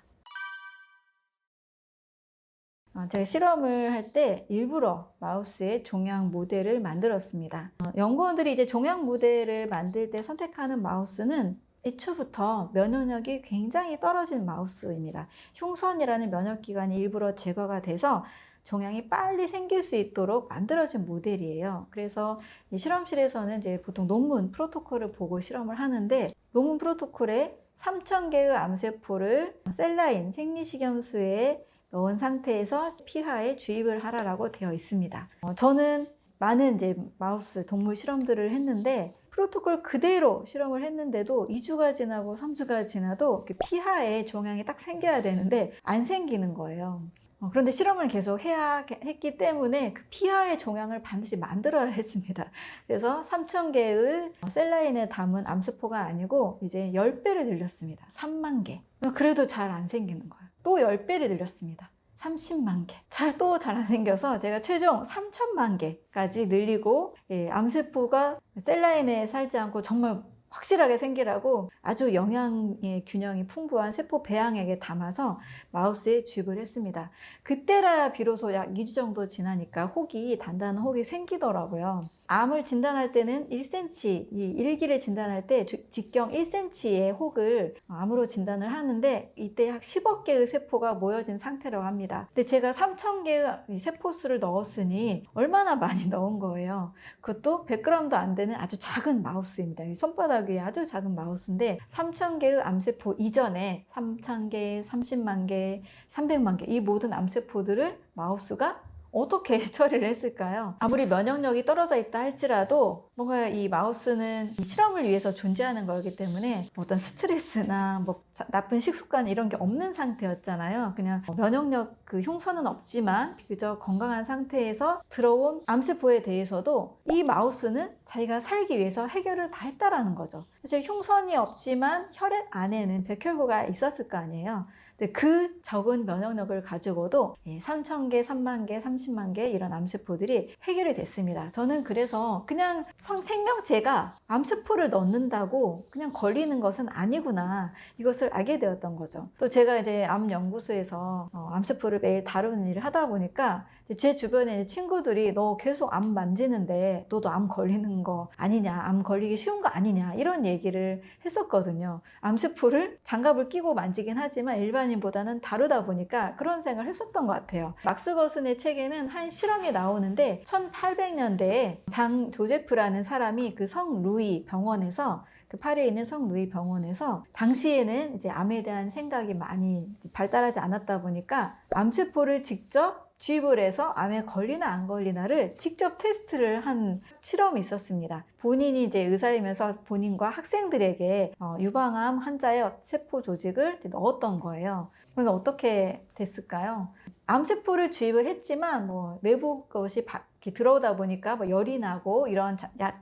제가 실험을 할 때 일부러 마우스의 종양 모델을 만들었습니다. 연구원들이 이제 종양 모델을 만들 때 선택하는 마우스는 애초부터 면역력이 굉장히 떨어진 마우스입니다. 흉선이라는 면역기관이 일부러 제거가 돼서 종양이 빨리 생길 수 있도록 만들어진 모델이에요. 그래서 이 실험실에서는 이제 보통 논문 프로토콜을 보고 실험을 하는데, 논문 프로토콜에 3,000개의 암세포를 셀라인 생리식염수에 넣은 상태에서 피하에 주입을 하라고 되어 있습니다. 저는 많은 이제 마우스 동물 실험들을 했는데 프로토콜 그대로 실험을 했는데도 2주가 지나고 3주가 지나도 피하에 종양이 딱 생겨야 되는데 안 생기는 거예요. 그런데 실험을 계속 해야 했기 때문에 그 피하의 종양을 반드시 만들어야 했습니다. 그래서 3,000개의 셀라인에 담은 암세포가 아니고 이제 10배를 늘렸습니다. 3만 개. 그래도 잘 안 생기는 거예요. 또 10배를 늘렸습니다. 30만 개. 또 잘 안 생겨서 제가 최종 3,000만 개까지 늘리고 암세포가 셀라인에 살지 않고 정말 확실하게 생기라고 아주 영양의 균형이 풍부한 세포 배양액에 담아서 마우스에 주입을 했습니다. 그때라 비로소 약 2주 정도 지나니까 단단한 혹이 생기더라고요. 암을 진단할 때는 1cm, 이 일기를 진단할 때 직경 1cm의 혹을 암으로 진단을 하는데 이때 약 10억 개의 세포가 모여진 상태라고 합니다. 근데 제가 3,000개의 세포수를 넣었으니 얼마나 많이 넣은 거예요. 그것도 100g도 안 되는 아주 작은 마우스입니다. 손바닥 위에 아주 작은 마우스인데 3,000개의 암세포 이전에 3,000개, 30만 개, 300만 개 이 모든 암세포들을 마우스가 어떻게 처리를 했을까요? 아무리 면역력이 떨어져 있다 할지라도 뭔가 이 마우스는 이 실험을 위해서 존재하는 거기 때문에 어떤 스트레스나 나쁜 식습관 이런 게 없는 상태였잖아요. 그냥 면역력 그 흉터는 없지만 비교적 건강한 상태에서 들어온 암세포에 대해서도 이 마우스는 자기가 살기 위해서 해결을 다 했다라는 거죠. 사실 흉선이 없지만 혈액 안에는 백혈구가 있었을 거 아니에요. 그 적은 면역력을 가지고도 3,000개, 3만 개, 30만 개 이런 암세포들이 해결이 됐습니다. 저는 그래서 그냥 생명체가 암세포를 넣는다고 그냥 걸리는 것은 아니구나 이것을 알게 되었던 거죠. 또 제가 이제 암연구소에서 암세포를 매일 다루는 일을 하다 보니까 제 주변에 친구들이 너 계속 암 만지는데 너도 암 걸리는 거 아니냐, 암 걸리기 쉬운 거 아니냐 이런 얘기를 했었거든요. 암세포를 장갑을 끼고 만지긴 하지만 일반인보다는 다르다 보니까 그런 생각을 했었던 것 같아요. 막스 거슨의 책에는 한 실험이 나오는데 1800년대에 장 조제프라는 사람이 그 성 루이 병원에서 그 파리에 있는 성 루이 병원에서 당시에는 이제 암에 대한 생각이 많이 발달하지 않았다 보니까 암세포를 직접 주입을 해서 암에 걸리나 안 걸리나를 직접 테스트를 한 실험이 있었습니다. 본인이 이제 의사이면서 본인과 학생들에게 유방암 환자의 세포 조직을 넣었던 거예요. 그래서 어떻게 됐을까요? 암세포를 주입을 했지만 외부 것이 이렇게 들어오다 보니까 열이 나고 이런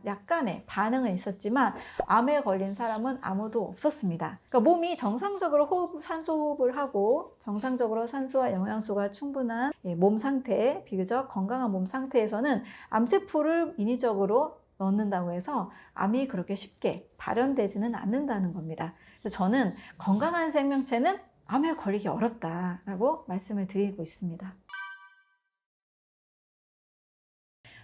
약간의 반응은 있었지만 암에 걸린 사람은 아무도 없었습니다. 그러니까 몸이 정상적으로 산소 호흡을 하고 정상적으로 산소와 영양소가 충분한 몸 상태, 비교적 건강한 몸 상태에서는 암세포를 인위적으로 넣는다고 해서 암이 그렇게 쉽게 발현되지는 않는다는 겁니다. 그래서 저는 건강한 생명체는 암에 걸리기 어렵다라고 말씀을 드리고 있습니다.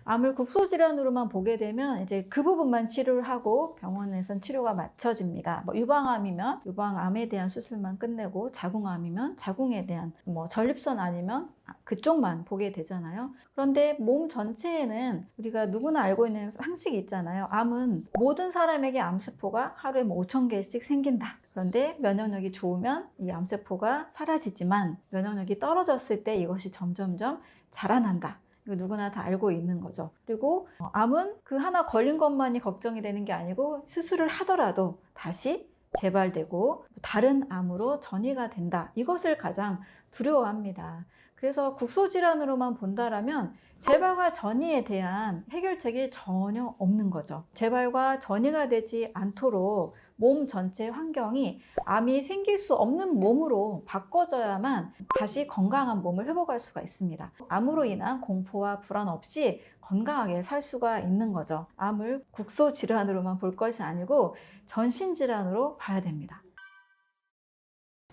암을 국소질환으로만 보게 되면 이제 그 부분만 치료를 하고 병원에선 치료가 맞춰집니다. 유방암이면 유방암에 대한 수술만 끝내고 자궁암이면 자궁에 대한 전립선 아니면 그쪽만 보게 되잖아요. 그런데 몸 전체에는 우리가 누구나 알고 있는 상식이 있잖아요. 암은 모든 사람에게 암세포가 하루에 5,000개씩 생긴다. 그런데 면역력이 좋으면 이 암세포가 사라지지만 면역력이 떨어졌을 때 이것이 점점점 자라난다. 이거 누구나 다 알고 있는 거죠. 그리고 암은 그 하나 걸린 것만이 걱정이 되는 게 아니고 수술을 하더라도 다시 재발되고 다른 암으로 전이가 된다. 이것을 가장 두려워합니다. 그래서 국소질환으로만 본다라면 재발과 전이에 대한 해결책이 전혀 없는 거죠. 재발과 전이가 되지 않도록 몸 전체 환경이 암이 생길 수 없는 몸으로 바꿔줘야만 다시 건강한 몸을 회복할 수가 있습니다. 암으로 인한 공포와 불안 없이 건강하게 살 수가 있는 거죠. 암을 국소질환으로만 볼 것이 아니고 전신질환으로 봐야 됩니다.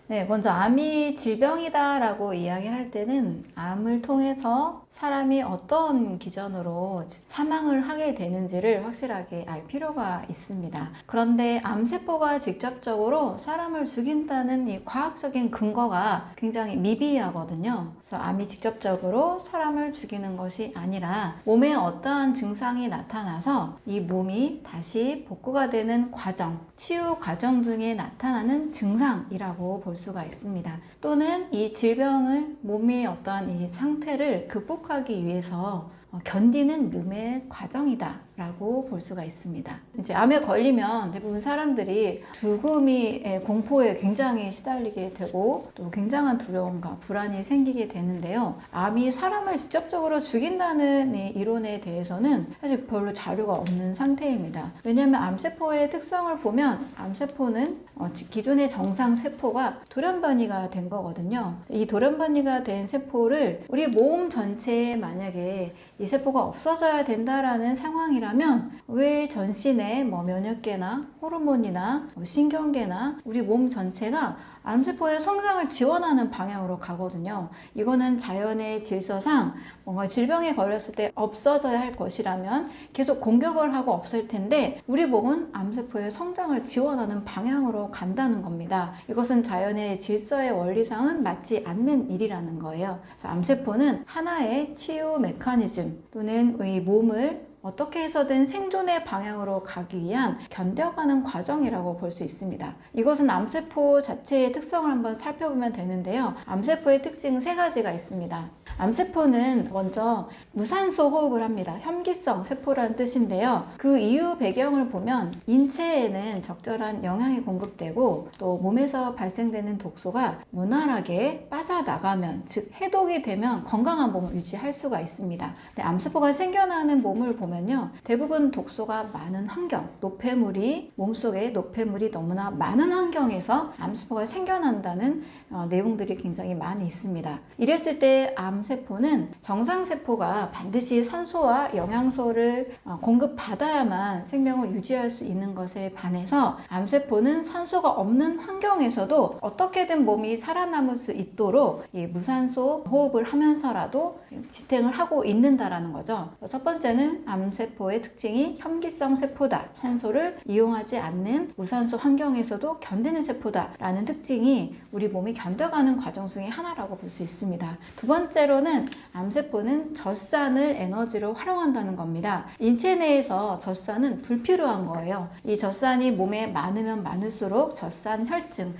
네, 먼저 암이 질병이다라고 이야기를 할 때는 암을 통해서 사람이 어떤 기전으로 사망을 하게 되는지를 확실하게 알 필요가 있습니다. 그런데 암세포가 직접적으로 사람을 죽인다는 이 과학적인 근거가 굉장히 미비하거든요. 그래서 암이 직접적으로 사람을 죽이는 것이 아니라 몸에 어떠한 증상이 나타나서 이 몸이 다시 복구가 되는 과정, 치유 과정 중에 나타나는 증상이라고 볼 수가 있습니다. 또는 이 질병을 몸의 어떠한 이 상태를 극복하기 위해서 견디는 몸의 과정이다 라고 볼 수가 있습니다. 이제 암에 걸리면 대부분 사람들이 죽음의 공포에 굉장히 시달리게 되고 또 굉장한 두려움과 불안이 생기게 되는데요. 암이 사람을 직접적으로 죽인다는 이 이론에 대해서는 사실 별로 자료가 없는 상태입니다. 왜냐하면 암세포의 특성을 보면 암세포는 기존의 정상세포가 돌연변이가 된 거거든요. 이 돌연변이가 된 세포를 우리 몸 전체에 만약에 이 세포가 없어져야 된다라는 상황이라 환경이라면 왜 전신의 면역계나 호르몬이나 신경계나 우리 몸 전체가 암세포의 성장을 지원하는 방향으로 가거든요. 이거는 자연의 질서상 뭔가 질병에 걸렸을 때 없어져야 할 것이라면 계속 공격을 하고 없을 텐데 우리 몸은 암세포의 성장을 지원하는 방향으로 간다는 겁니다. 이것은 자연의 질서의 원리상은 맞지 않는 일이라는 거예요. 그래서 암세포는 하나의 치유 메커니즘 또는 이 몸을 어떻게 해서든 생존의 방향으로 가기 위한 견뎌가는 과정이라고 볼 수 있습니다. 이것은 암세포 자체의 특성을 한번 살펴보면 되는데요. 암세포의 특징 3가지가 있습니다. 암세포는 먼저 무산소 호흡을 합니다. 혐기성 세포라는 뜻인데요. 그 이유 배경을 보면 인체에는 적절한 영양이 공급되고 또 몸에서 발생되는 독소가 원활하게 빠져나가면, 즉 해독이 되면 건강한 몸을 유지할 수가 있습니다. 근데 암세포가 생겨나는 몸을 보면요, 대부분 독소가 많은 환경, 노폐물이 몸속에 노폐물이 너무나 많은 환경에서 암세포가 생겨난다는 내용들이 굉장히 많이 있습니다. 이랬을 때 암세포는 정상세포가 반드시 산소와 영양소를 공급받아야만 생명을 유지할 수 있는 것에 반해서 암세포는 산소가 없는 환경에서도 어떻게든 몸이 살아남을 수 있도록 이 무산소 호흡을 하면서라도 지탱을 하고 있는다라는 거죠. 첫 번째는 암세포의 특징이 혐기성 세포다. 산소를 이용하지 않는 무산소 환경에서도 견디는 세포다라는 특징이 우리 몸이 견뎌가는 과정 중에 하나라고 볼 수 있습니다. 두 번째로는 암세포는 젖산을 에너지로 활용한다는 겁니다. 인체 내에서 젖산은 불필요한 거예요. 이 젖산이 몸에 많으면 많을수록 젖산 혈증,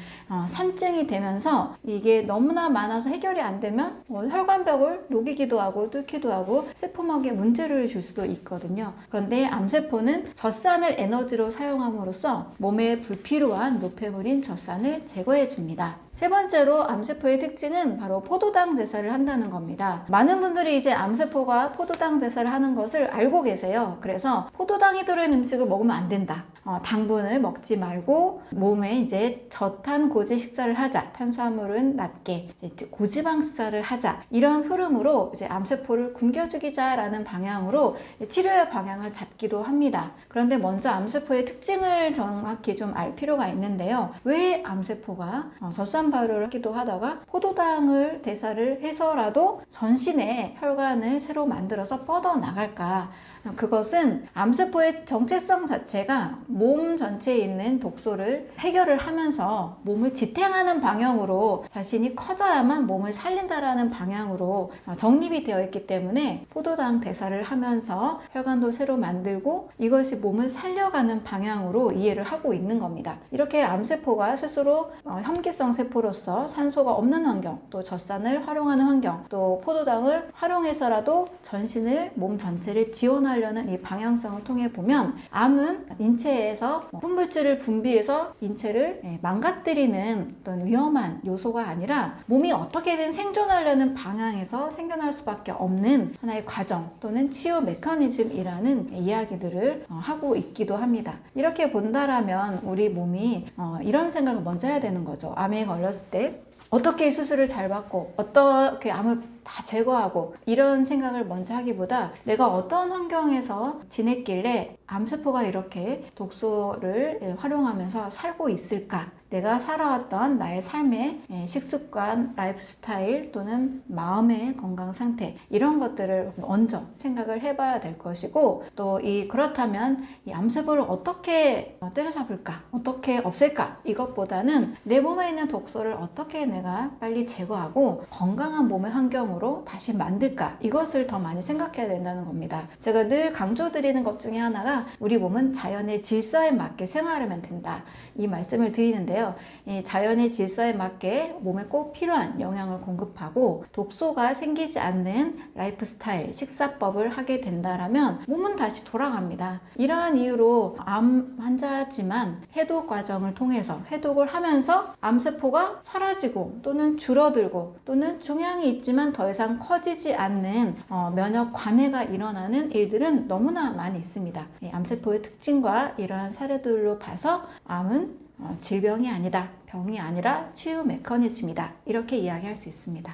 산증이 되면서 이게 너무나 많아서 해결이 안 되면 혈관벽을 녹이기도 하고 뚫기도 하고 세포막에 문제를 줄 수도 있거든요. 그런데 암세포는 젖산을 에너지로 사용함으로써 몸에 불필요한 노폐물인 젖산을 제거해 줍니다. 세 번째로 암세포의 특징은 바로 포도당 대사를 한다는 겁니다. 많은 분들이 이제 암세포가 포도당 대사를 하는 것을 알고 계세요. 그래서 포도당이 들어있는 음식을 먹으면 안 된다. 당분을 먹지 말고 몸에 이제 저탄 고지 식사를 하자. 탄수화물은 낮게 이제 고지방 식사를 하자. 이런 흐름으로 이제 암세포를 굶겨 죽이자라는 방향으로 치료의 방향을 잡기도 합니다. 그런데 먼저 암세포의 특징을 정확히 좀 알 필요가 있는데요. 왜 암세포가 젖산 발효를 하기도 하다가 포도당을 대사를 해서라도 전신에 혈관을 새로 만들어서 뻗어 나갈까? 그것은 암세포의 정체성 자체가 몸 전체에 있는 독소를 해결을 하면서 몸을 지탱하는 방향으로 자신이 커져야만 몸을 살린다라는 방향으로 정립이 되어 있기 때문에 포도당 대사를 하면서 혈관도 새로 만들고 이것이 몸을 살려가는 방향으로 이해를 하고 있는 겁니다. 이렇게 암세포가 스스로 혐기성 세포로서 산소가 없는 환경, 또 젖산을 활용하는 환경, 또 포도당을 활용해서라도 전신을, 몸 전체를 지원하려는 이 방향성을 통해 보면 암은 인체에서 분물질을 분비해서 인체를 망가뜨리는 어떤 위험한 요소가 아니라 몸이 어떻게든 생존하려는 방향에서 생겨날 수밖에 없는 하나의 과정 또는 치유 메커니즘이라는 이야기들을 하고 있기도 합니다. 이렇게 본다라면 우리 몸이 이런 생각을 먼저 해야 되는 거죠. 암에 걸렸을 때 어떻게 수술을 잘 받고 어떻게 암을 다 제거하고 이런 생각을 먼저 하기보다 내가 어떤 환경에서 지냈길래 암세포가 이렇게 독소를 활용하면서 살고 있을까? 내가 살아왔던 나의 삶의 식습관, 라이프 스타일 또는 마음의 건강 상태 이런 것들을 먼저 생각을 해봐야 될 것이고 또 그렇다면 이 암세포를 어떻게 때려잡을까? 어떻게 없앨까? 이것보다는 내 몸에 있는 독소를 어떻게 내가 빨리 제거하고 건강한 몸의 환경으로 다시 만들까? 이것을 더 많이 생각해야 된다는 겁니다. 제가 늘 강조드리는 것 중에 하나가 우리 몸은 자연의 질서에 맞게 생활하면 된다. 이 말씀을 드리는데요. 이 자연의 질서에 맞게 몸에 꼭 필요한 영양을 공급하고 독소가 생기지 않는 라이프 스타일, 식사법을 하게 된다라면 몸은 다시 돌아갑니다. 이러한 이유로 암 환자지만 해독 과정을 통해서 해독을 하면서 암세포가 사라지고 또는 줄어들고 또는 종양이 있지만 더 이상 커지지 않는 면역 관해가 일어나는 일들은 너무나 많이 있습니다. 암세포의 특징과 이러한 사례들로 봐서 암은 질병이 아니다, 병이 아니라 치유 메커니즘이다. 이렇게 이야기할 수 있습니다.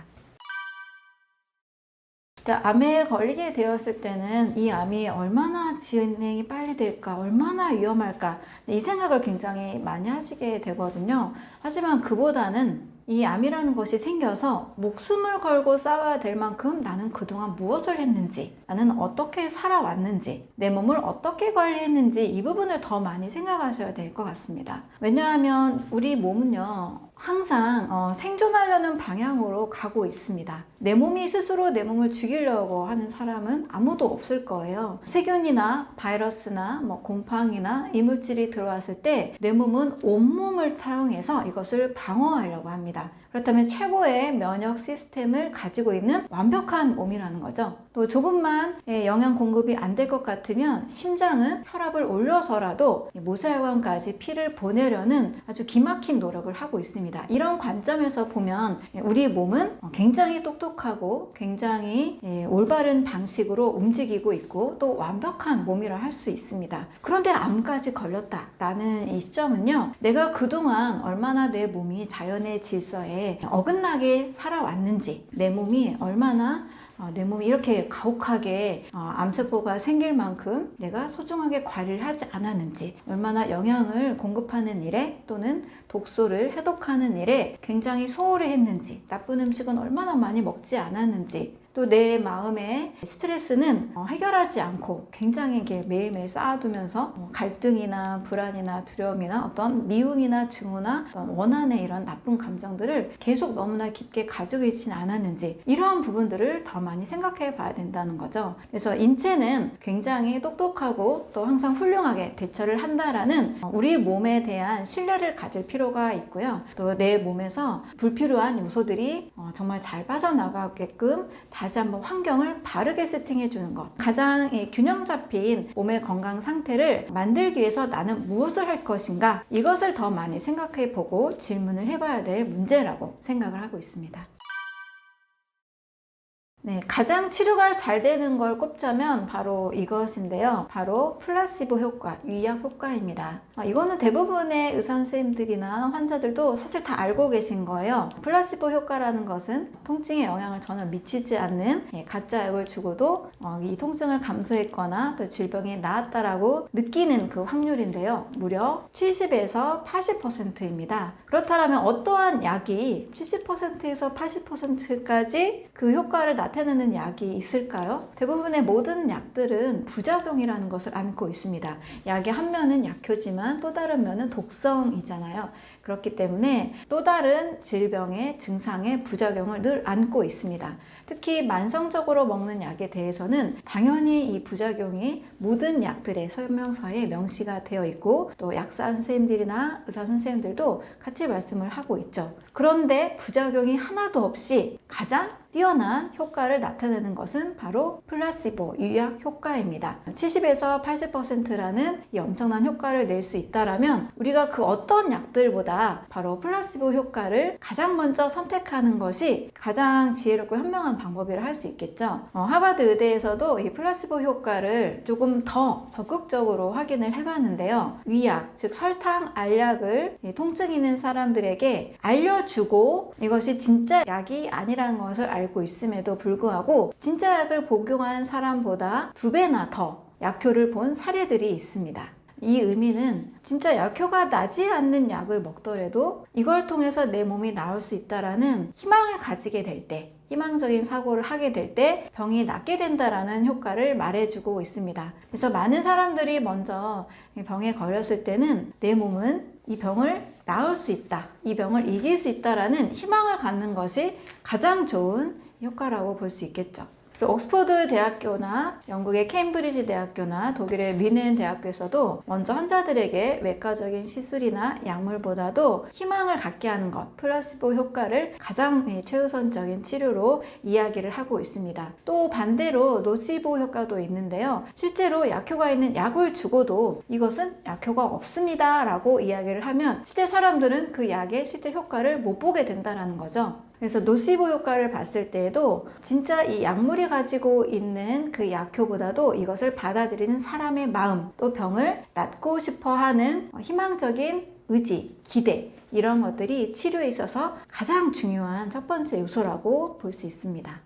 암에 걸리게 되었을 때는 이 암이 얼마나 진행이 빨리 될까, 얼마나 위험할까, 이 생각을 굉장히 많이 하시게 되거든요. 하지만 그보다는 이 암이라는 것이 생겨서 목숨을 걸고 싸워야 될 만큼 나는 그동안 무엇을 했는지, 나는 어떻게 살아왔는지, 내 몸을 어떻게 관리했는지 이 부분을 더 많이 생각하셔야 될 것 같습니다. 왜냐하면 우리 몸은요, 항상 생존하려는 방향으로 가고 있습니다. 내 몸이 스스로 내 몸을 죽이려고 하는 사람은 아무도 없을 거예요. 세균이나 바이러스나 곰팡이나 이물질이 들어왔을 때 내 몸은 온몸을 사용해서 이것을 방어하려고 합니다. 그렇다면 최고의 면역 시스템을 가지고 있는 완벽한 몸이라는 거죠. 또 조금만 영양 공급이 안 될 것 같으면 심장은 혈압을 올려서라도 모세혈관까지 피를 보내려는 아주 기막힌 노력을 하고 있습니다. 이런 관점에서 보면 우리 몸은 굉장히 똑똑하고 굉장히 올바른 방식으로 움직이고 있고 또 완벽한 몸이라 할 수 있습니다. 그런데 암까지 걸렸다라는 이 시점은요, 내가 그동안 얼마나 내 몸이 자연의 질서에 어긋나게 살아왔는지, 내 몸이 얼마나 내 몸이 이렇게 가혹하게 암세포가 생길 만큼 내가 소중하게 관리를 하지 않았는지, 얼마나 영양을 공급하는 일에 또는 독소를 해독하는 일에 굉장히 소홀히 했는지, 나쁜 음식은 얼마나 많이 먹지 않았는지, 또 내 마음의 스트레스는 해결하지 않고 굉장히 이렇게 매일매일 쌓아두면서 갈등이나 불안이나 두려움이나 어떤 미움이나 증오나 어떤 원한의 이런 나쁜 감정들을 계속 너무나 깊게 가지고 있지는 않았는지, 이러한 부분들을 더 많이 생각해 봐야 된다는 거죠. 그래서 인체는 굉장히 똑똑하고 또 항상 훌륭하게 대처를 한다라는 우리 몸에 대한 신뢰를 가질 필요가 있고요. 또 내 몸에서 불필요한 요소들이 정말 잘 빠져나가게끔 다시 한번 환경을 바르게 세팅해 주는 것, 가장 균형 잡힌 몸의 건강 상태를 만들기 위해서 나는 무엇을 할 것인가, 이것을 더 많이 생각해 보고 질문을 해봐야 될 문제라고 생각을 하고 있습니다. 네, 가장 치료가 잘 되는 걸 꼽자면 바로 이것인데요. 바로 플라시보 효과, 위약 효과입니다. 이거는 대부분의 의사 선생님들이나 환자들도 사실 다 알고 계신 거예요. 플라시보 효과라는 것은 통증에 영향을 전혀 미치지 않는 가짜 약을 주고도 이 통증을 감소했거나 또 질병이 나았다라고 느끼는 그 확률인데요. 무려 70에서 80%입니다. 그렇다면 어떠한 약이 70%에서 80%까지 그 효과를 나타내는 약이 있을까요? 대부분의 모든 약들은 부작용이라는 것을 안고 있습니다. 약의 한 면은 약효지만 또 다른 면은 독성이잖아요. 그렇기 때문에 또 다른 질병의 증상의 부작용을 늘 안고 있습니다. 특히 만성적으로 먹는 약에 대해서는 당연히 이 부작용이 모든 약들의 설명서에 명시가 되어 있고 또 약사 선생님들이나 의사 선생님들도 같이 말씀을 하고 있죠. 그런데 부작용이 하나도 없이 가장 뛰어난 효과를 나타내는 것은 바로 플라시보, 위약 효과입니다. 70에서 80%라는 이 엄청난 효과를 낼 수 있다면 우리가 그 어떤 약들보다 바로 플라시보 효과를 가장 먼저 선택하는 것이 가장 지혜롭고 현명한 방법이라 할 수 있겠죠. 하버드 의대에서도 이 플라시보 효과를 조금 더 적극적으로 확인을 해봤는데요. 위약, 즉 설탕, 알약을 통증 있는 사람들에게 알려주고 이것이 진짜 약이 아니라는 것을 알고 있음에도 불구하고 진짜 약을 복용한 사람보다 2배나 더 약효를 본 사례들이 있습니다. 이 의미는 진짜 약효가 나지 않는 약을 먹더라도 이걸 통해서 내 몸이 나을 수 있다라는 희망을 가지게 될 때, 희망적인 사고를 하게 될 때 병이 낫게 된다라는 효과를 말해주고 있습니다. 그래서 많은 사람들이 먼저 병에 걸렸을 때는 내 몸은 이 병을 나을 수 있다, 이 병을 이길 수 있다라는 희망을 갖는 것이 가장 좋은 효과라고 볼 수 있겠죠. 그래서 옥스퍼드 대학교나 영국의 케임브리지 대학교나 독일의 뮌헨 대학교에서도 먼저 환자들에게 외과적인 시술이나 약물보다도 희망을 갖게 하는 것, 플라시보 효과를 가장 최우선적인 치료로 이야기를 하고 있습니다. 또 반대로 노시보 효과도 있는데요. 실제로 약효가 있는 약을 주고도 이것은 약효가 없습니다 라고 이야기를 하면 실제 사람들은 그 약의 실제 효과를 못 보게 된다는 거죠. 그래서 노시보 효과를 봤을 때에도 진짜 이 약물이 가지고 있는 그 약효보다도 이것을 받아들이는 사람의 마음, 또 병을 낫고 싶어 하는 희망적인 의지, 기대, 이런 것들이 치료에 있어서 가장 중요한 첫 번째 요소라고 볼 수 있습니다.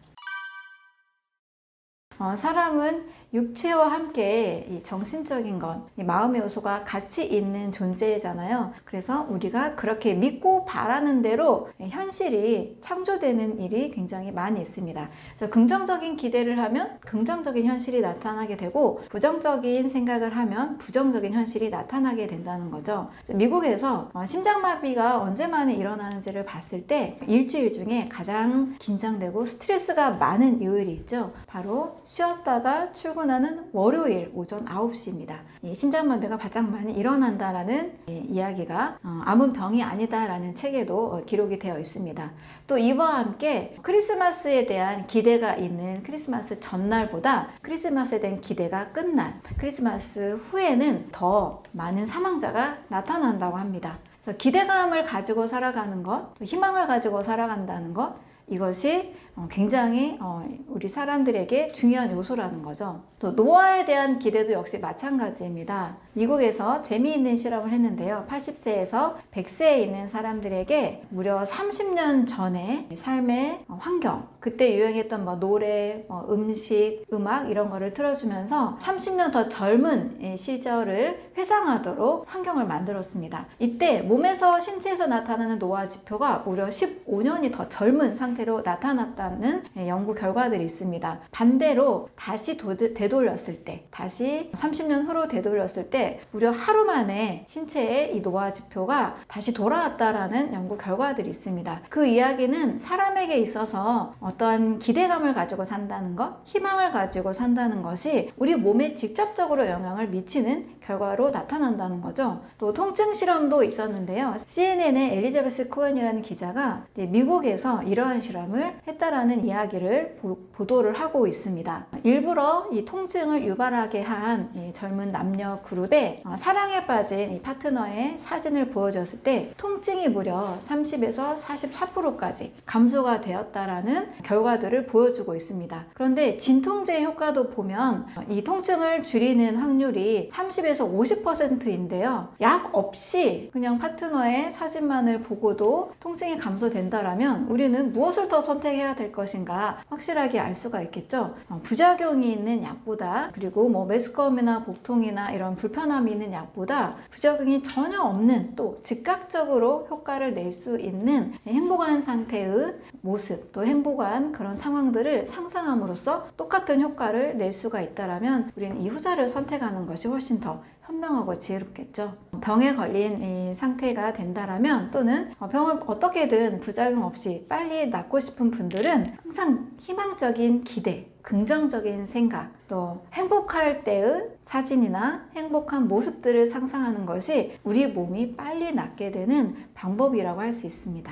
사람은 육체와 함께 이 정신적인 것, 이 마음의 요소가 같이 있는 존재잖아요. 그래서 우리가 그렇게 믿고 바라는 대로 현실이 창조되는 일이 굉장히 많이 있습니다. 그래서 긍정적인 기대를 하면 긍정적인 현실이 나타나게 되고, 부정적인 생각을 하면 부정적인 현실이 나타나게 된다는 거죠. 미국에서 심장마비가 언제 만에 일어나는지를 봤을 때 일주일 중에 가장 긴장되고 스트레스가 많은 요일이 있죠. 바로 쉬었다가 출근하는 월요일 오전 9시입니다. 심장마비가 바짝 많이 일어난다라는 이야기가 아무 병이 아니다라는 책에도 기록이 되어 있습니다. 또 이와 함께 크리스마스에 대한 기대가 있는 크리스마스 전날보다 크리스마스에 대한 기대가 끝난 크리스마스 후에는 더 많은 사망자가 나타난다고 합니다. 그래서 기대감을 가지고 살아가는 것, 희망을 가지고 살아간다는 것, 이것이 굉장히 우리 사람들에게 중요한 요소라는 거죠. 또 노화에 대한 기대도 역시 마찬가지입니다. 미국에서 재미있는 실험을 했는데요. 80세에서 100세에 있는 사람들에게 무려 30년 전에 삶의 환경, 그때 유행했던 노래, 음식, 음악 이런 거를 틀어주면서 30년 더 젊은 시절을 회상하도록 환경을 만들었습니다. 이때 몸에서, 신체에서 나타나는 노화 지표가 무려 15년이 더 젊은 상태로 나타났다는 연구 결과들이 있습니다. 반대로 다시 되돌렸을 때, 다시 30년 후로 되돌렸을 때 무려 하루 만에 신체의 이 노화 지표가 다시 돌아왔다라는 연구 결과들이 있습니다. 그 이야기는 사람에게 있어서 어떤 기대감을 가지고 산다는 것, 희망을 가지고 산다는 것이 우리 몸에 직접적으로 영향을 미치는 결과로 나타난다는 거죠. 또 통증 실험도 있었는데요. CNN의 엘리자베스 코엔이라는 기자가 미국에서 이러한 실험을 했다라는 이야기를 보도를 하고 있습니다. 일부러 이 통증을 유발하게 한 이 젊은 남녀 그룹에 사랑에 빠진 이 파트너의 사진을 보여줬을 때 통증이 무려 30에서 44%까지 감소가 되었다라는 결과들을 보여주고 있습니다. 그런데 진통제 효과도 보면 이 통증을 줄이는 확률이 30에서 50%인데요. 약 없이 그냥 파트너의 사진만을 보고도 통증이 감소된다라면 우리는 무엇을 더 선택해야 될 것인가 확실하게 알 수가 있겠죠. 부작용이 있는 약보다, 그리고 메스꺼움이나 복통이나 이런 불편함이 있는 약보다 부작용이 전혀 없는, 또 즉각적으로 효과를 낼 수 있는 행복한 상태의 모습, 또 행복한 그런 상황들을 상상함으로써 똑같은 효과를 낼 수가 있다라면 우리는 이 후자를 선택하는 것이 훨씬 더 현명하고 지혜롭겠죠. 병에 걸린 이 상태가 된다라면, 또는 병을 어떻게든 부작용 없이 빨리 낫고 싶은 분들은 항상 희망적인 기대, 긍정적인 생각, 또 행복할 때의 사진이나 행복한 모습들을 상상하는 것이 우리 몸이 빨리 낫게 되는 방법이라고 할 수 있습니다.